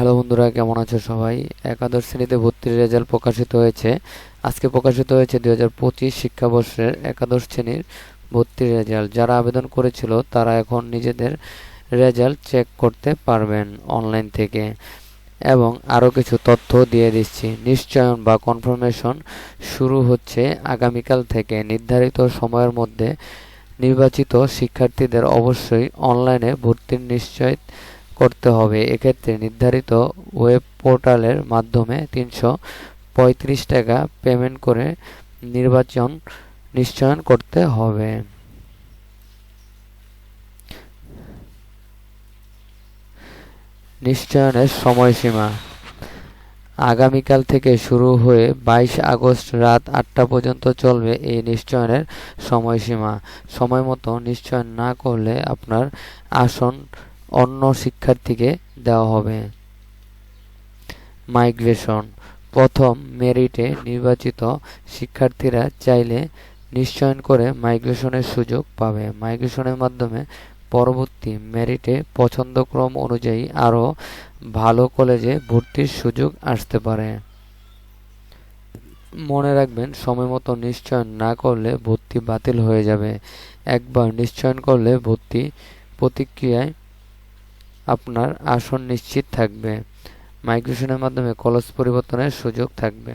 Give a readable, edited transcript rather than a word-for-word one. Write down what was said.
Hello বন্ধুরা, কেমন আছো সবাই? একাদশ শ্রেণীতে ভর্তির রেজাল্ট প্রকাশিত হয়েছে। আজকে প্রকাশিত হয়েছে 2025 শিক্ষাবর্ষের একাদশ শ্রেণীর ভর্তির রেজাল্ট। যারা আবেদন করেছিল তারা এখন নিজেদের রেজাল্ট চেক করতে পারবেন অনলাইন থেকে। এবং আরও কিছু তথ্য দিয়ে দিচ্ছি। নিশ্চয়ন বা কনফার্মেশন শুরু হচ্ছে আগামীকাল থেকে। নির্ধারিত সময়ের মধ্যে নির্বাচিত শিক্ষার্থীদের অবশ্যই অনলাইনে ভর্তির নিশ্চয় করতে হবে। এক্ষেত্রে নির্ধারিত ওয়েব পোর্টালের মাধ্যমে ৩৩৫ টাকা পেমেন্ট করে নিশ্চয়ন করতে হবে। নিশ্চয়নের সময়সীমা আগামীকাল থেকে শুরু হয়ে ২২ আগস্ট রাত ৮টা পর্যন্ত চলবে এই নিশ্চয়নের সময়সীমা। সময়মতো নিশ্চয়ন না করলে আপনার আসন অন্য শিক্ষার্থীকে দেওয়া হবে। মাইগ্রেশন প্রথম মেরিটে নির্বাচিত শিক্ষার্থীরা চাইলে নিশ্চয়ন করে মাইগ্রেশনের সুযোগ পাবে। মাইগ্রেশনের মাধ্যমে পরবর্তী মেরিটে পছন্দক্রম অনুযায়ী আরও ভালো কলেজে ভর্তির সুযোগ আসতে পারে। মনে রাখবেন, সময়মতো নিশ্চয়ন না করলে ভর্তি বাতিল হয়ে যাবে। একবার নিশ্চয়ন করলে ভর্তি প্রক্রিয়ায় আপনার আসন নিশ্চিত থাকবে। মাইগ্রেশনের মাধ্যমে কলেজ পরিবর্তনের সুযোগ থাকবে।